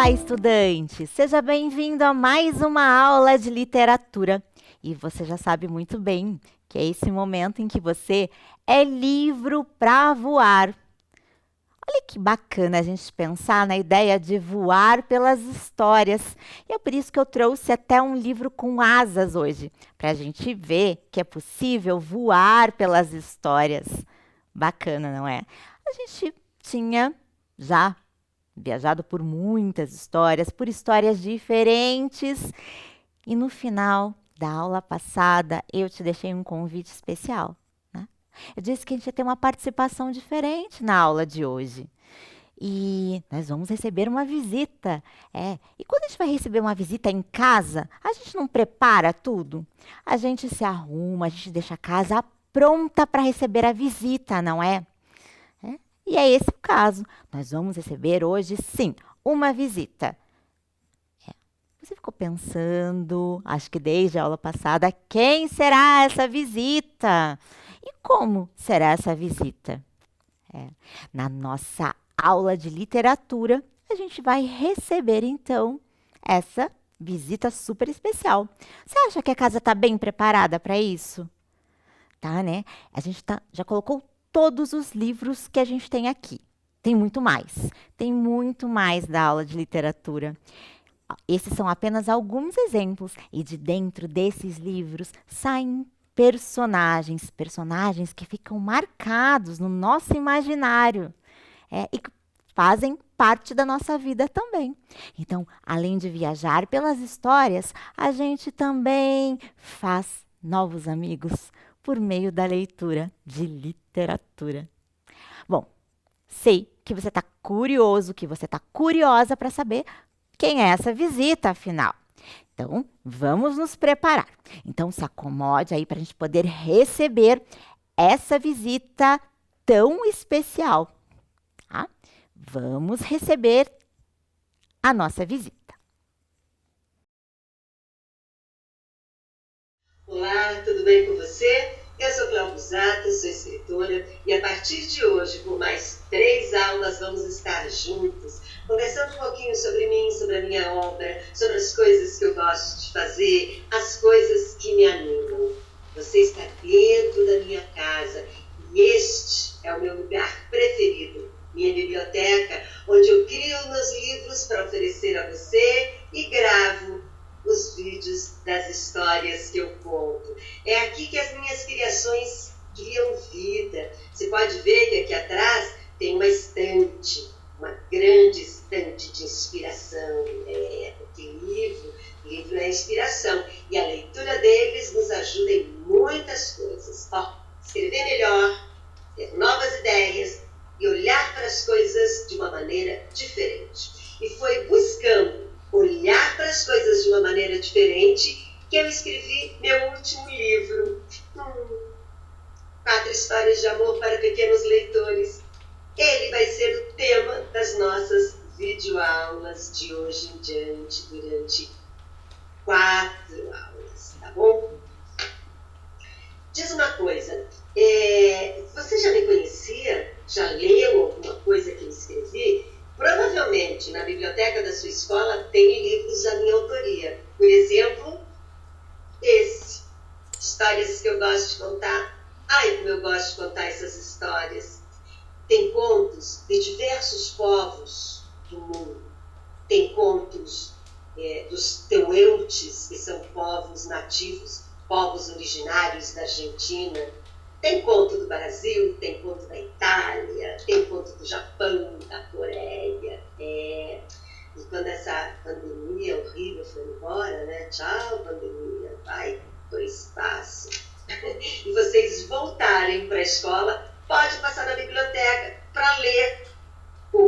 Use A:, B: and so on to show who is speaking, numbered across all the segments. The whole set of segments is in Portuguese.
A: Olá, estudante! Seja bem-vindo a mais uma aula de literatura. E você já sabe muito bem que é esse momento em que você é livre para voar. Olha que bacana a gente pensar na ideia de voar pelas histórias. E é por isso que eu trouxe até um livro com asas hoje, para a gente ver que é possível voar pelas histórias. Bacana, não é? A gente tinha já viajado por muitas histórias, por histórias diferentes. E no final da aula passada, eu te deixei um convite especial, né? Eu disse que a gente ia ter uma participação diferente na aula de hoje. E nós vamos receber uma visita. E quando a gente vai receber uma visita em casa, a gente não prepara tudo? A gente se arruma, a gente deixa a casa pronta para receber a visita, não é? E é esse o caso. Nós vamos receber hoje, sim, uma visita. Você ficou pensando, acho que desde a aula passada, quem será essa visita? E como será essa visita? Na nossa aula de literatura, a gente vai receber, então, essa visita super especial. Você acha que a casa está bem preparada para isso? Tá, né? A gente já colocou todos os livros que a gente tem aqui. Tem muito mais da aula de literatura. Esses são apenas alguns exemplos, e de dentro desses livros saem personagens que ficam marcados no nosso imaginário e que fazem parte da nossa vida também. Então, além de viajar pelas histórias, a gente também faz novos amigos por meio da leitura de literatura. Bom, sei que você está curioso, que você está curiosa para saber quem é essa visita, afinal. Então, vamos nos preparar. Então, se acomode aí para a gente poder receber essa visita tão especial. Tá? Vamos receber a nossa visita.
B: Olá, tudo bem com você? Eu sou Cláudia Busato, sou escritora e a partir de hoje, por mais 3 aulas, vamos estar juntos, conversando um pouquinho sobre mim, sobre a minha obra, sobre as coisas que eu gosto de fazer, as coisas que me animam. Você está dentro da minha casa e este é o meu lugar preferido, minha biblioteca, onde eu crio meus livros para oferecer a você e gravo os vídeos das histórias que eu conto. É aqui que as minhas criações criam vida. Você pode ver que aqui atrás tem uma estante, uma grande estante de inspiração. Porque livro é inspiração. E a leitura deles nos ajuda em muitas coisas. Escrever melhor, ter novas ideias e olhar para as coisas de uma maneira diferente. E foi buscando olhar para as coisas de uma maneira diferente que eu escrevi meu último livro. 4 histórias de amor para pequenos leitores. Ele vai ser o tema das nossas videoaulas de hoje em diante, durante 4 aulas, tá bom? Diz uma coisa, você já me conhecia? Já leu alguma coisa que eu escrevi? Provavelmente, na biblioteca da sua escola tem livros da minha autoria. Por exemplo, esse. Histórias que eu gosto de contar. Ai, como eu gosto de contar essas histórias. Tem contos de diversos povos do mundo. Tem contos dos Tehuelches, que são povos nativos, povos originários da Argentina. Tem conto do Brasil, tem conto da Itália, tem conto do Japão, da Coreia. E quando essa pandemia horrível foi embora, né? Tchau, pandemia, vai pro espaço. E vocês voltarem para a escola, pode passar na biblioteca para ler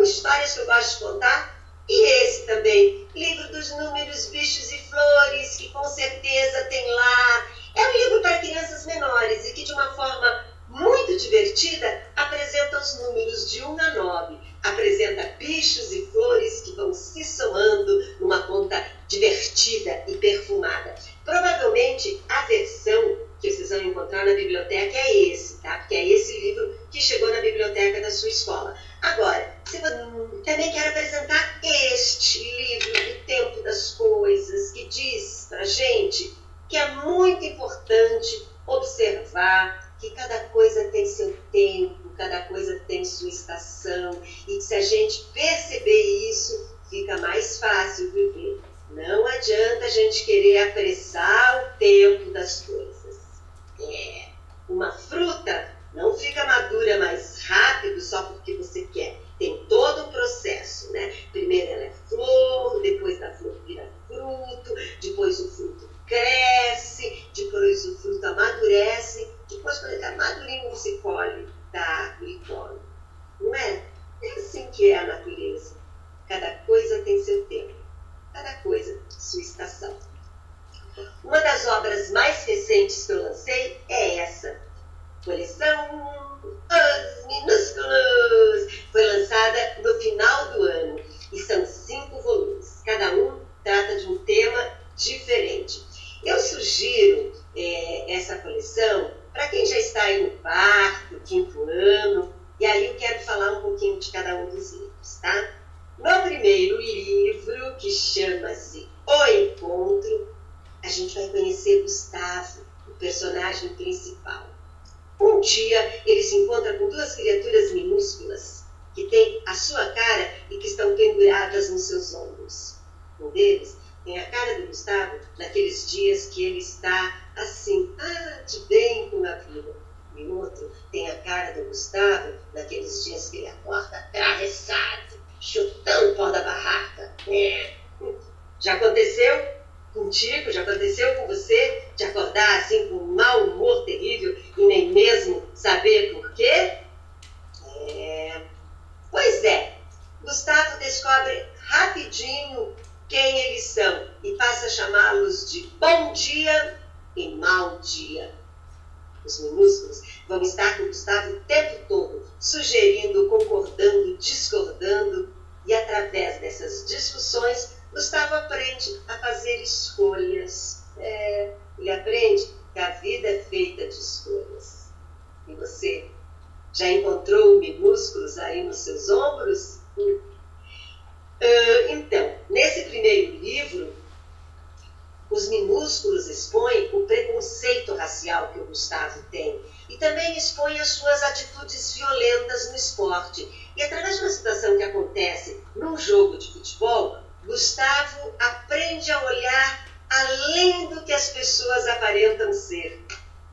B: histórias que eu gosto de contar. E esse também, livro dos números, bichos e flores, que com certeza tem lá. É um livro para crianças menores e que de uma forma muito divertida apresenta os números de 1 a 9. Apresenta bichos e flores que vão se somando numa conta divertida e perfumada. Provavelmente a versão que vocês vão encontrar na biblioteca é esse, tá? Porque é esse livro que chegou na biblioteca da sua escola. Agora, se você também quer apresentar este livro muito importante observar que cada coisa tem seu tempo, cada coisa tem sua estação, e que se a gente perceber isso, fica mais fácil viver. Não adianta a gente querer apressar o tempo das coisas. Uma fruta não fica madura mais rápido só porque você quer. Tem todo um processo, né? Primeiro ela é flor, depois da flor vira fruto, depois o fruto cresce, depois o fruto amadurece, depois quando ele está madurinho você colhe da árvore e come. Não é? É assim que é a natureza. Cada coisa tem seu tempo, cada coisa sua estação. Uma das obras mais recentes que eu lancei é essa, coleção Os Minúsculos. Foi lançada no final do ano e são 5 volumes. Cada um trata de um tema diferente. Eu sugiro essa coleção para quem já está aí no 4º, 5º ano, e aí eu quero falar um pouquinho de cada um dos livros, tá? No primeiro livro, que chama-se O Encontro, a gente vai conhecer Gustavo, o personagem principal. Um dia, ele se encontra com 2 criaturas minúsculas que têm a sua cara e que estão penduradas nos seus ombros. Um deles tem a cara do Gustavo naqueles dias que ele está assim, de bem com a vida. E o outro tem a cara do Gustavo naqueles dias que ele acorda atravessado, chutando o pau da barraca. Já aconteceu contigo? Já aconteceu com você de acordar assim com um mau humor terrível e nem mesmo saber por quê? Pois é, Gustavo descobre rapidinho quem eles são e passa a chamá-los de bom dia e mau dia. Os minúsculos vão estar com Gustavo o tempo todo, sugerindo, concordando, discordando, e através dessas discussões, Gustavo aprende a fazer escolhas. Ele aprende que a vida é feita de escolhas. E você já encontrou minúsculos aí nos seus ombros? Então, nesse primeiro livro, os minúsculos expõem o preconceito racial que o Gustavo tem e também expõem as suas atitudes violentas no esporte. E através de uma situação que acontece num jogo de futebol, Gustavo aprende a olhar além do que as pessoas aparentam ser.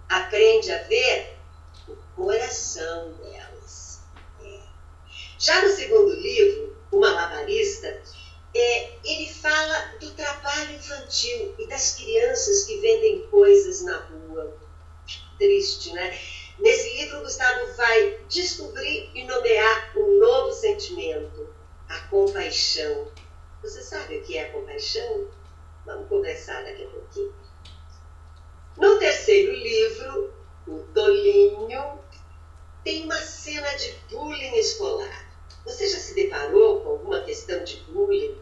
B: Aprende a ver o coração delas. Já no segundo livro, O Malabarista, ele fala do trabalho infantil e das crianças que vendem coisas na rua. Triste, né? Nesse livro, Gustavo vai descobrir e nomear um novo sentimento, a compaixão. Você sabe o que é a compaixão? Vamos conversar daqui a pouquinho. No terceiro livro, O Tolinho, tem uma cena de bullying escolar. Você já se deparou com alguma questão de bullying,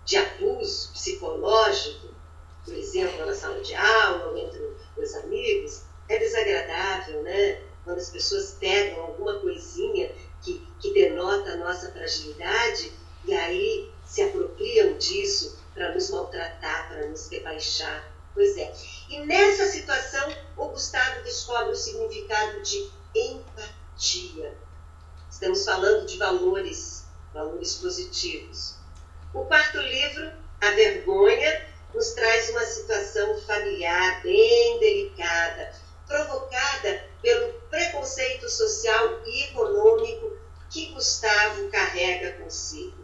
B: de abuso psicológico, por exemplo, na sala de aula ou entre os amigos? É desagradável, né? Quando as pessoas pegam alguma coisinha que denota a nossa fragilidade e aí se apropriam disso para nos maltratar, para nos rebaixar. Pois é. E nessa situação, o Gustavo descobre o significado de empatia. Estamos falando de valores positivos. O quarto livro, A Vergonha, nos traz uma situação familiar bem delicada, provocada pelo preconceito social e econômico que Gustavo carrega consigo.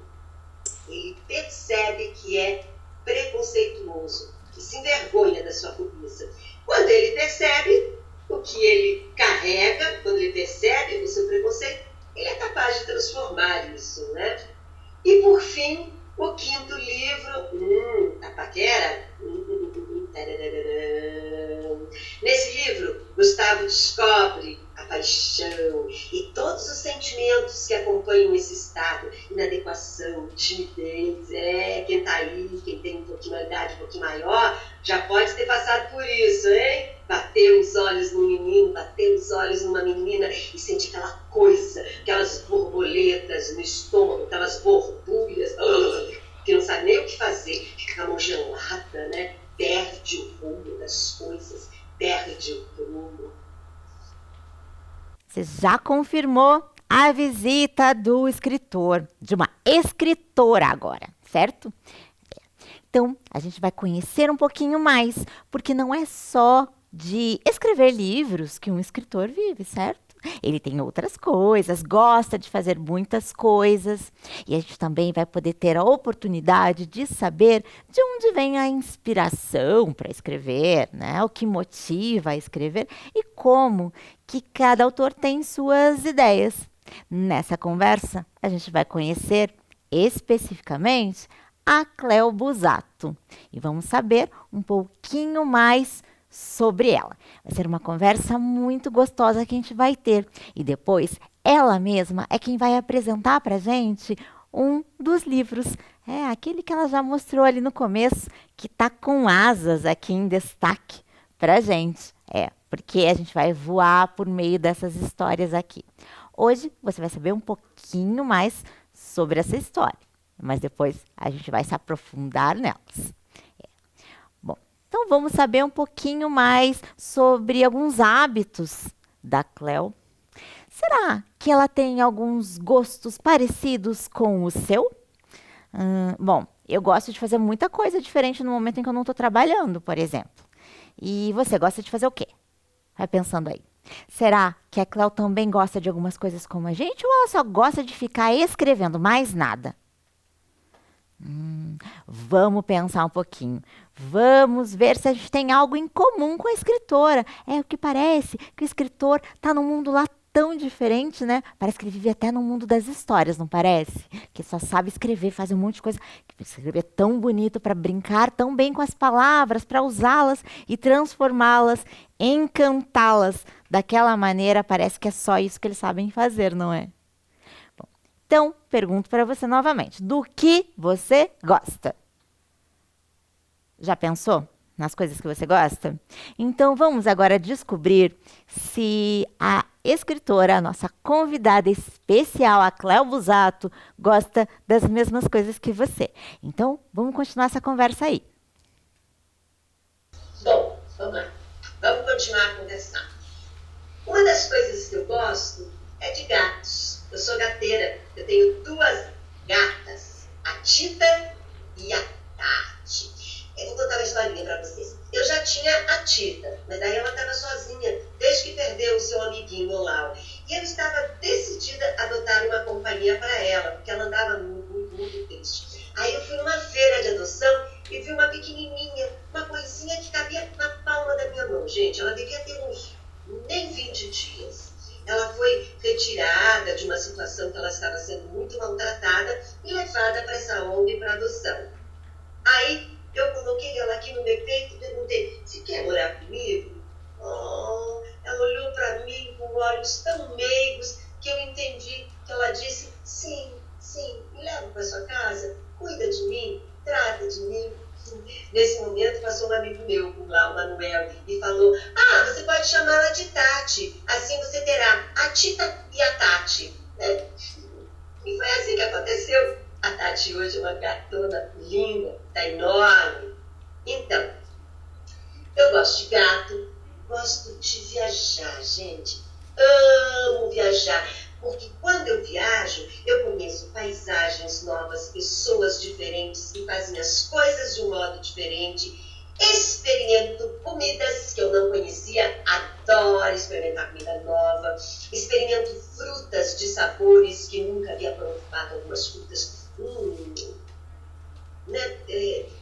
B: Ele percebe que é preconceituoso e se envergonha da sua cobiça. Quando ele percebe o que ele carrega, quando ele percebe o seu preconceito, ele é capaz de transformar isso, né? E por fim, o quinto livro, a paquera. Nesse livro, Gustavo descobre a paixão e todos os sentimentos que acompanham esse estado. Inadequação, timidez, quem está aí, quem tem uma idade um pouquinho maior, já pode ter passado por isso, hein? Bater os olhos num menino, bater os olhos numa menina e sentir aquela coisa, aquelas borboletas no estômago, aquelas borbulhas, que não sabe nem o que fazer, fica com a mão gelada, né? Perde o
A: já confirmou a visita do escritor, de uma escritora agora, certo? Então, a gente vai conhecer um pouquinho mais, porque não é só de escrever livros que um escritor vive, certo? Ele tem outras coisas, gosta de fazer muitas coisas, e a gente também vai poder ter a oportunidade de saber de onde vem a inspiração para escrever, né? O que motiva a escrever e como que cada autor tem suas ideias. Nessa conversa, a gente vai conhecer especificamente a Cleo Busato e vamos saber um pouquinho mais sobre ela. Vai ser uma conversa muito gostosa que a gente vai ter e depois ela mesma é quem vai apresentar para a gente um dos livros. É aquele que ela já mostrou ali no começo, que está com asas aqui em destaque para a gente. Porque a gente vai voar por meio dessas histórias aqui. Hoje você vai saber um pouquinho mais sobre essa história, mas depois a gente vai se aprofundar nelas. Bom, então vamos saber um pouquinho mais sobre alguns hábitos da Cleo. Será que ela tem alguns gostos parecidos com o seu? Bom, eu gosto de fazer muita coisa diferente no momento em que eu não estou trabalhando, por exemplo. E você gosta de fazer o quê? Vai pensando aí. Será que a Cleo também gosta de algumas coisas como a gente ou ela só gosta de ficar escrevendo, mais nada? Vamos pensar um pouquinho. Vamos ver se a gente tem algo em comum com a escritora. É o que parece que o escritor está num mundo lá tão diferente, né? Parece que ele vive até no mundo das histórias, não parece? Que só sabe escrever, faz um monte de coisa. Que escrever tão bonito para brincar tão bem com as palavras, para usá-las e transformá-las, encantá-las. Daquela maneira, parece que é só isso que eles sabem fazer, não é? Bom, então, pergunto para você novamente. Do que você gosta? Já pensou nas coisas que você gosta? Então, vamos agora descobrir se a escritora, a nossa convidada especial, a Cleo Busato, gosta das mesmas coisas que você. Então, vamos continuar essa conversa aí.
B: Bom, vamos lá. Vamos continuar a conversar. Uma das coisas que eu gosto é de gatos. Eu sou gateira. Eu tenho 2 gatas, a Tita e a Tati. Eu vou contar uma historinha para vocês. Eu já tinha a Tita, mas aí ela estava sozinha, desde que perdeu o seu amiguinho Olau. E eu estava decidida a adotar uma companhia para ela, porque ela andava muito triste. Aí eu fui numa feira de adoção e vi uma pequenininha, uma coisinha que cabia na palma da minha mão. Gente, ela devia ter uns nem 20 dias. Ela foi retirada de uma situação que ela estava sendo muito maltratada e levada para essa ONG para adoção. Aí eu coloquei ela aqui no meu peito e perguntei, você quer morar comigo? Oh, ela olhou para mim com olhos tão meigos que eu entendi que ela disse, sim, me leva para sua casa, cuida de mim, trata de mim. Nesse momento passou um amigo meu, o Manuel, e falou, você pode chamá-la de Tati, assim você terá a Tita e a Tati. E foi assim que aconteceu. A Tati hoje é uma gatona linda, tá enorme. Então, eu gosto de gato, gosto de viajar, gente. Amo viajar, porque quando eu viajo, eu conheço paisagens novas, pessoas diferentes que fazem as coisas de um modo diferente. Experimento comidas que eu não conhecia, adoro experimentar comida nova. Experimento frutas de sabores que nunca havia provado, algumas frutas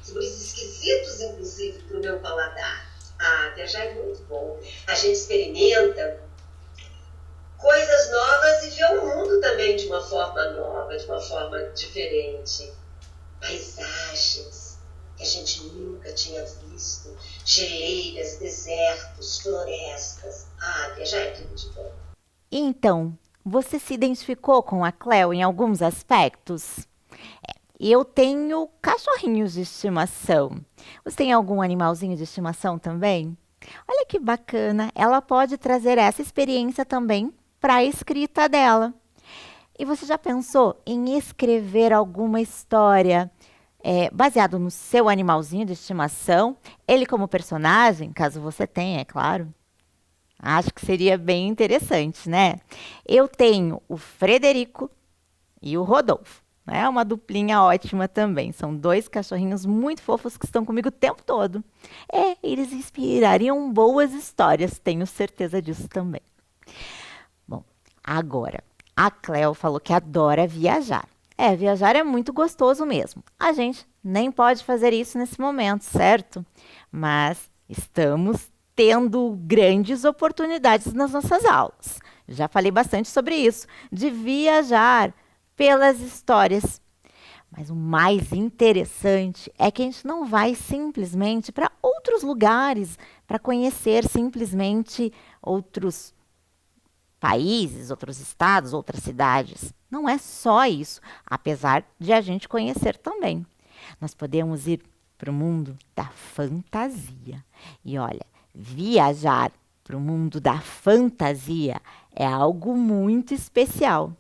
B: sabores esquisitos, inclusive, para o meu paladar. Viajar é muito bom. A gente experimenta coisas novas e vê o mundo também de uma forma nova, de uma forma diferente. Paisagens que a gente nunca tinha visto, geleiras, desertos, florestas. Viajar é tudo de bom.
A: Então, você se identificou com a Cleo em alguns aspectos? Eu tenho cachorrinhos de estimação. Você tem algum animalzinho de estimação também? Olha que bacana, ela pode trazer essa experiência também para a escrita dela. E você já pensou em escrever alguma história baseado no seu animalzinho de estimação? Ele como personagem, caso você tenha, é claro. Acho que seria bem interessante, né? Eu tenho o Frederico e o Rodolfo. É uma duplinha ótima também. São dois cachorrinhos muito fofos que estão comigo o tempo todo. Eles inspirariam boas histórias, tenho certeza disso também. Bom, agora, a Cleo falou que adora viajar. Viajar é muito gostoso mesmo. A gente nem pode fazer isso nesse momento, certo? Mas estamos tendo grandes oportunidades nas nossas aulas. Já falei bastante sobre isso, de viajar pelas histórias. Mas o mais interessante é que a gente não vai simplesmente para outros lugares, para conhecer simplesmente outros países, outros estados, outras cidades. Não é só isso, apesar de a gente conhecer também. Nós podemos ir para o mundo da fantasia. E olha, viajar para o mundo da fantasia é algo muito especial.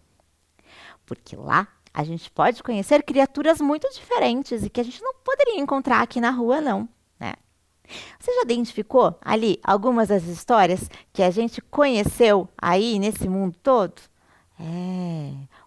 A: Porque lá a gente pode conhecer criaturas muito diferentes e que a gente não poderia encontrar aqui na rua, não, né? Você já identificou ali algumas das histórias que a gente conheceu aí nesse mundo todo?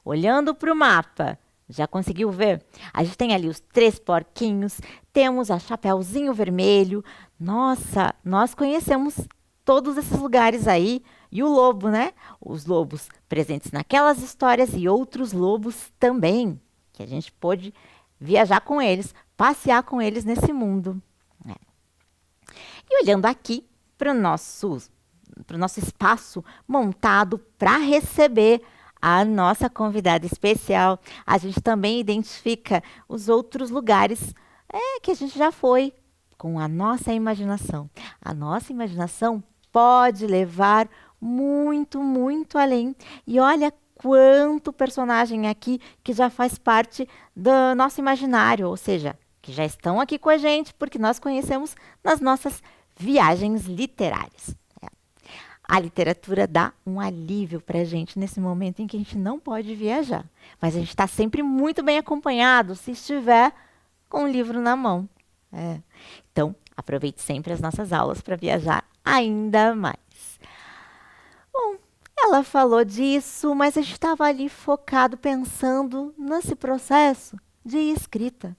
A: Olhando para o mapa, já conseguiu ver? A gente tem ali os 3 porquinhos, temos a Chapeuzinho Vermelho. Nossa, nós conhecemos todos esses lugares aí. E o lobo, né? Os lobos presentes naquelas histórias e outros lobos também, que a gente pôde viajar com eles, passear com eles nesse mundo. E olhando aqui para o nosso espaço montado para receber a nossa convidada especial, a gente também identifica os outros lugares que a gente já foi com a nossa imaginação. A nossa imaginação pode levar muito, muito além. E olha quanto personagem aqui que já faz parte do nosso imaginário, ou seja, que já estão aqui com a gente porque nós conhecemos nas nossas viagens literárias. A literatura dá um alívio para a gente nesse momento em que a gente não pode viajar. Mas a gente está sempre muito bem acompanhado se estiver com o livro na mão. Então, aproveite sempre as nossas aulas para viajar ainda mais. Bom, ela falou disso, mas a gente estava ali focado pensando nesse processo de escrita.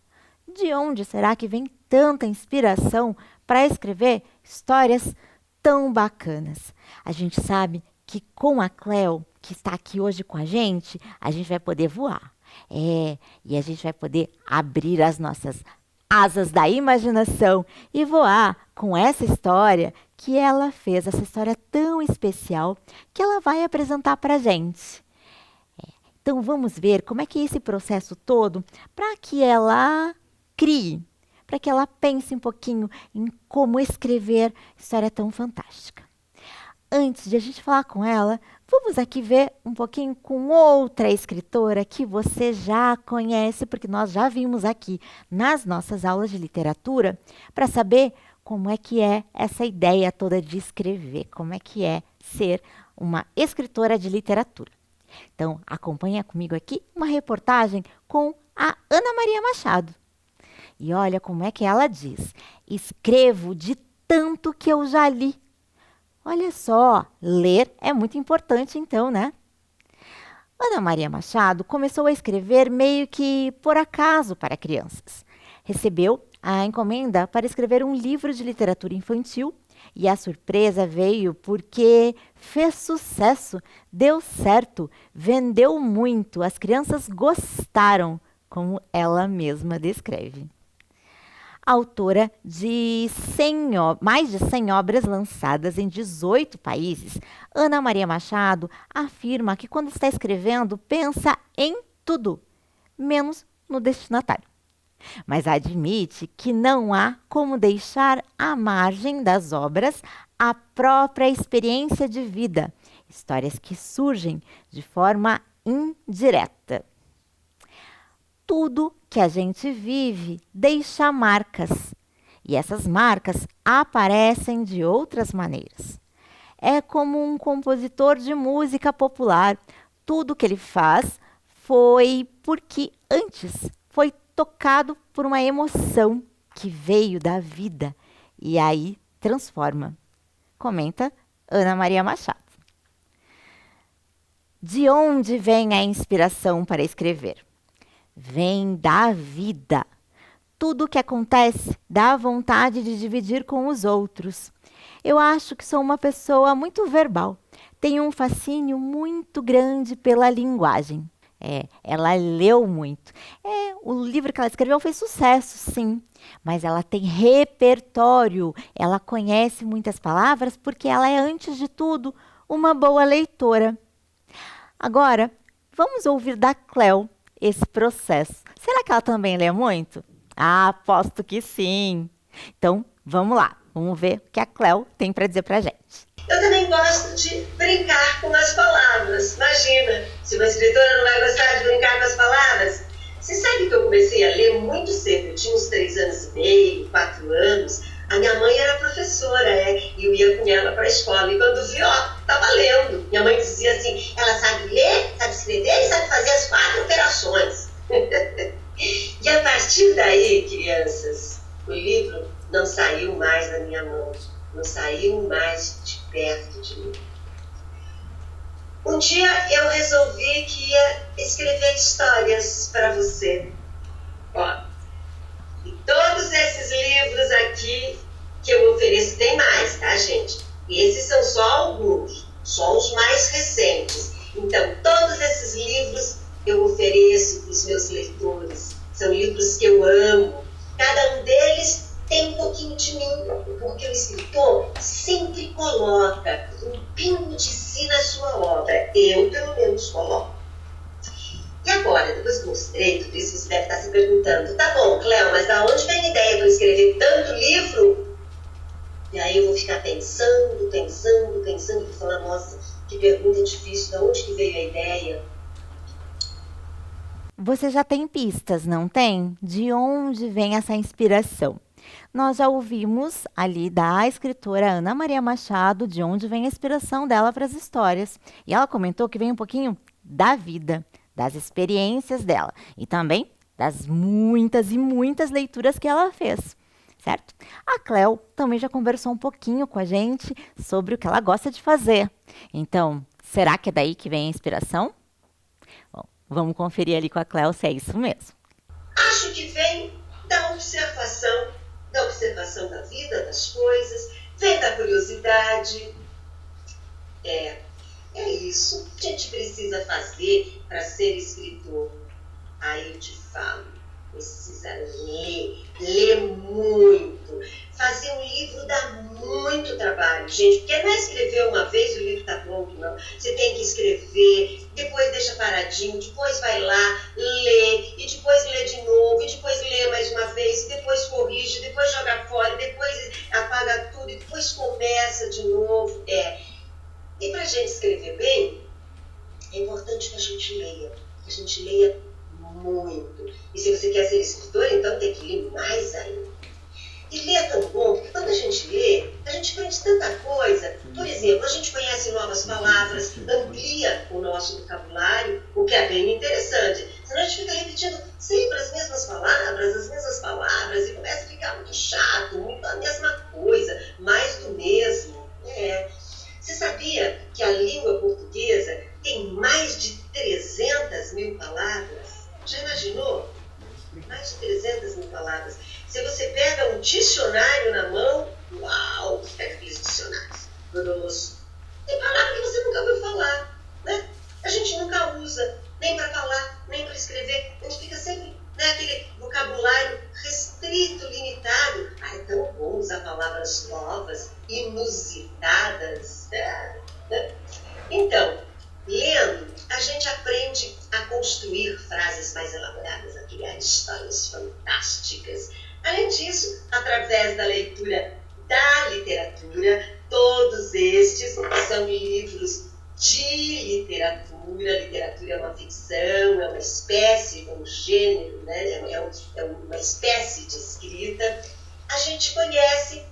A: De onde será que vem tanta inspiração para escrever histórias tão bacanas? A gente sabe que com a Cleo, que está aqui hoje com a gente vai poder voar. E a gente vai poder abrir as nossas asas da imaginação e voar com essa história que ela fez, essa história tão especial que ela vai apresentar para a gente. Então vamos ver como é que é esse processo todo para que ela crie, para que ela pense um pouquinho em como escrever história tão fantástica. Antes de a gente falar com ela, vamos aqui ver um pouquinho com outra escritora que você já conhece, porque nós já vimos aqui nas nossas aulas de literatura, para saber como é que é essa ideia toda de escrever, como é que é ser uma escritora de literatura. Então, acompanha comigo aqui uma reportagem com a Ana Maria Machado. E olha como é que ela diz: escrevo de tanto que eu já li. Olha só, ler é muito importante então, né? Ana Maria Machado começou a escrever meio que por acaso para crianças. Recebeu a encomenda para escrever um livro de literatura infantil e a surpresa veio porque fez sucesso, deu certo, vendeu muito, as crianças gostaram, como ela mesma descreve. Autora de mais de 100 obras lançadas em 18 países, Ana Maria Machado afirma que quando está escrevendo, pensa em tudo, menos no destinatário. Mas admite que não há como deixar à margem das obras a própria experiência de vida, histórias que surgem de forma indireta. Tudo que a gente vive deixa marcas, e essas marcas aparecem de outras maneiras. É como um compositor de música popular. Tudo que ele faz foi porque antes foi tocado por uma emoção que veio da vida e aí transforma. Comenta Ana Maria Machado. De onde vem a inspiração para escrever? Vem da vida. Tudo o que acontece dá vontade de dividir com os outros. Eu acho que sou uma pessoa muito verbal. Tenho um fascínio muito grande pela linguagem. Ela leu muito. O livro que ela escreveu fez sucesso, sim. Mas ela tem repertório. Ela conhece muitas palavras porque ela é, antes de tudo, uma boa leitora. Agora, vamos ouvir da Cléo esse processo. Será que ela também lê muito? Aposto que sim. Então, vamos lá. Vamos ver o que a Cléo tem para dizer para a gente.
B: Eu também gosto de brincar com as palavras. Imagina, se uma escritora não vai gostar de brincar com as palavras. Você sabe que eu comecei a ler muito cedo. Eu tinha uns 3 anos e meio, 4 anos. A minha mãe era professora, e eu ia com ela para a escola. E quando vi, estava lendo. Minha mãe dizia assim, ela sabe ler, sabe escrever e sabe fazer as 4 operações. E a partir daí, crianças, o livro não saiu mais da minha mão. Não saiu mais de perto de mim. Um dia eu resolvi que ia escrever histórias para você. E todos esses livros aqui que eu ofereço, tem mais, tá, gente? Esses são só alguns, só os mais recentes. Então, todos esses livros eu ofereço para os meus leitores. São livros que eu amo. Cada um deles tem um pouquinho de mim, porque o escritor sempre coloca um pingo de si na sua obra. Eu, pelo menos, coloco. E agora, depois que eu mostrei tudo isso, você deve estar se perguntando, tá bom, Cléo, mas da onde vem a ideia de eu escrever tanto livro? E aí eu vou ficar pensando, e vou falar, nossa, que pergunta difícil, da onde que veio a ideia?
A: Você já tem pistas, não tem? De onde vem essa inspiração? Nós já ouvimos ali da escritora Ana Maria Machado de onde vem a inspiração dela para as histórias. E ela comentou que vem um pouquinho da vida, das experiências dela e também das muitas e muitas leituras que ela fez, certo? A Cléo também já conversou um pouquinho com a gente sobre o que ela gosta de fazer. Então, será que é daí que vem a inspiração? Bom, vamos conferir ali com a Cléo se é isso mesmo.
B: Acho que vem da observação da vida, das coisas, vem da curiosidade. É isso. A gente precisa fazer para ser escritor. Aí eu te falo, precisa ler muito. Fazer um livro dá muito trabalho, gente, porque não é escrever uma vez e o livro está pronto, não. Você tem que escrever, depois deixa paradinho, depois vai lá, lê, e depois lê de novo, e depois lê mais uma vez, e depois corrige, depois joga fora, depois apaga tudo, e depois começa de novo. E para a gente escrever bem, é importante que a gente leia muito. E se você quer ser escritor, então tem que ler mais ainda. E ler é tão bom, porque quando a gente lê, a gente aprende tanta coisa. Por exemplo, a gente conhece novas palavras, amplia o nosso vocabulário, o que é bem interessante. Senão a gente fica repetindo sempre as mesmas palavras, e começa a ficar muito chato, muito a mesma coisa, mais do mesmo. Você sabia que a língua portuguesa tem mais de 300 mil palavras? Já imaginou? Mais de 300 mil palavras. Se você pega um dicionário na mão, uau, pega aqueles dicionários grosso. Tem palavra que você nunca ouviu falar, né? A gente nunca usa, nem para falar, nem para escrever. A gente fica sempre aquele vocabulário restrito, limitado. É tão bom usar palavras novas, inusitadas. Então, lendo, a gente aprende a construir frases mais elaboradas, a criar histórias fantásticas. Além disso, através da leitura da literatura, todos estes são livros de literatura. Literatura é uma ficção, é uma espécie, é um gênero, né? É uma espécie de escrita. A gente conhece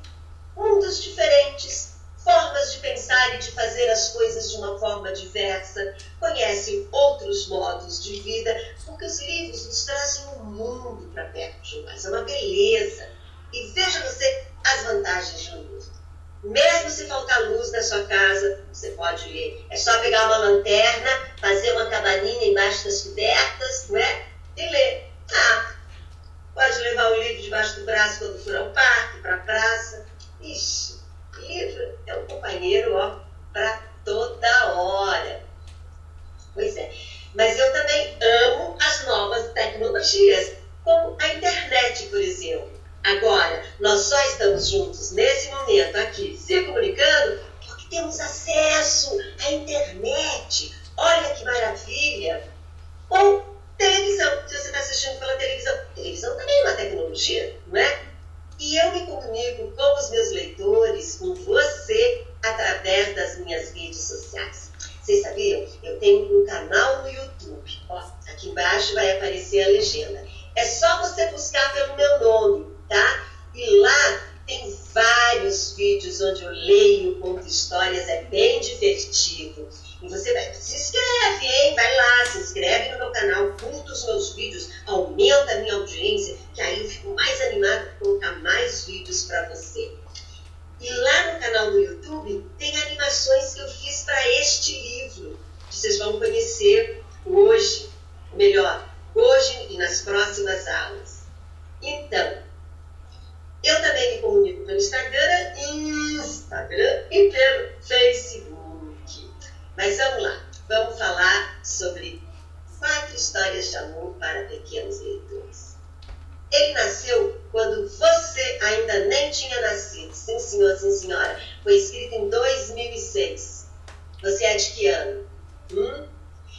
B: mundos diferentes, formas de pensar e de fazer as coisas de uma forma diversa, conhece outros modos de vida, porque os livros nos trazem um mundo para perto de nós, é uma beleza. E veja você as vantagens de um livro. Mesmo se faltar luz na sua casa, você pode ler. É só pegar uma lanterna, fazer uma cabaninha embaixo das cobertas, não é? E ler. Pode levar o livro debaixo do braço quando for ao parque, para a praça. Ixi, livro é um companheiro, para toda hora. Pois é. Mas eu também amo as novas tecnologias, como a internet, por exemplo. Agora, nós só estamos juntos nesse momento aqui, se comunicando, porque temos acesso à internet. Olha que maravilha! Ou televisão, se você está assistindo pela televisão. Televisão também é uma tecnologia, não é? E eu me comunico com os meus leitores, com você, através das minhas redes sociais. Vocês sabiam? Eu tenho um canal no YouTube. Aqui embaixo vai aparecer a legenda. É só você buscar pelo meu nome, tá? E lá tem vários vídeos onde eu leio, conto histórias, é bem divertido. E você se inscreve, hein? Vai lá, se inscreve no meu canal, curta os meus vídeos, aumenta a minha audiência, que aí eu fico mais animada para colocar mais vídeos para você. E lá no canal do YouTube tem animações que eu fiz para este livro, que vocês vão conhecer hoje, ou melhor, hoje e nas próximas aulas. Então, eu também me comunico pelo Instagram e pelo Facebook. Mas vamos lá, vamos falar sobre 4 histórias de amor para pequenos leitores. Ele nasceu quando você ainda nem tinha nascido. Sim, senhor, sim, senhora. Foi escrito em 2006. Você é de que ano?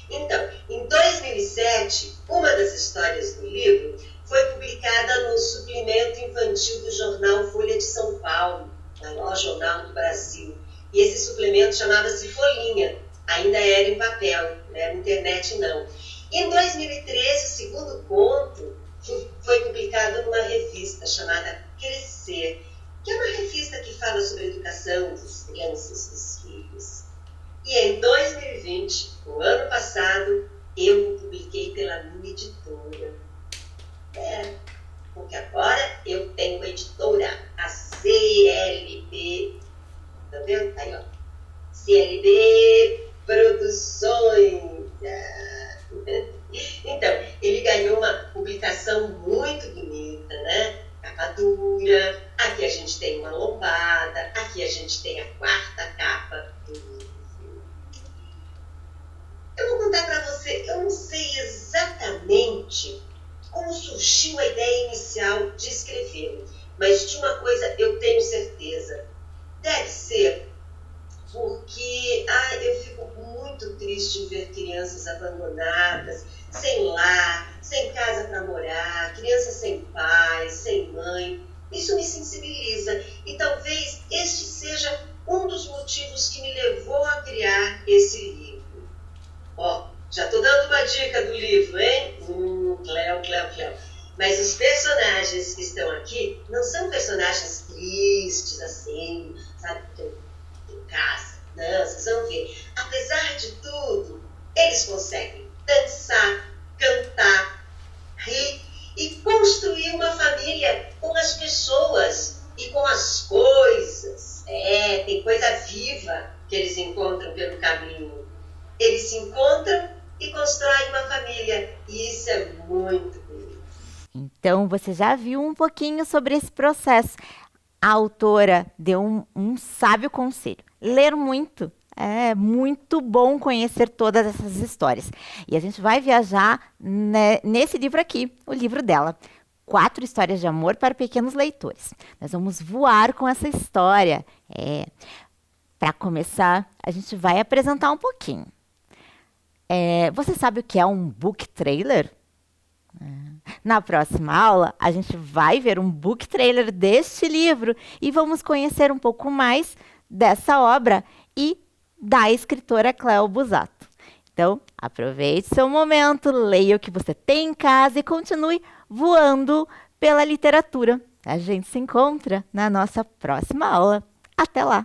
B: Então, em 2007, uma das histórias do livro foi publicada no suplemento infantil do jornal Folha de São Paulo, o maior jornal do Brasil. E esse suplemento chamava-se Folhinha. Ainda era em papel, não era internet não. E em 2013, o segundo conto foi publicado numa revista chamada Crescer, que é uma revista que fala sobre a educação das crianças, dos filhos. E em 2020, no ano passado, eu publiquei pela minha editora. Porque agora eu tenho uma editora, a CLB. Tá vendo? Aí, ó. CLB Produções. Então, ele ganhou uma publicação muito bonita, né? Capa dura, aqui a gente tem uma lombada, aqui a gente tem a 4ª capa do livro. Eu vou contar para você, eu não sei exatamente como surgiu a ideia inicial de escrevê-lo, mas de uma coisa eu tenho certeza. Deve ser porque eu fico muito triste em ver crianças abandonadas, sem lar, sem casa para morar, crianças sem pai, sem mãe. Isso me sensibiliza e talvez este seja um dos motivos que me levou a criar esse livro. Já estou dando uma dica do livro, hein? Cléo. Mas os personagens que estão aqui não são personagens tristes, assim, sabe? Casa. Não, vocês vão ver. Apesar de tudo, eles conseguem dançar, cantar, rir e construir uma família com as pessoas e com as coisas. Tem coisa viva que eles encontram pelo caminho. Eles se encontram e constroem uma família. E isso é muito bonito.
A: Então, você já viu um pouquinho sobre esse processo. A autora deu um sábio conselho. Ler muito. É muito bom conhecer todas essas histórias. E a gente vai viajar nesse livro aqui, o livro dela. 4 histórias de amor para pequenos leitores. Nós vamos voar com essa história. Para começar, a gente vai apresentar um pouquinho. Você sabe o que é um book trailer? Na próxima aula, a gente vai ver um book trailer deste livro e vamos conhecer um pouco mais dessa obra e da escritora Cléo Busato. Então, aproveite seu momento, leia o que você tem em casa e continue voando pela literatura. A gente se encontra na nossa próxima aula. Até lá!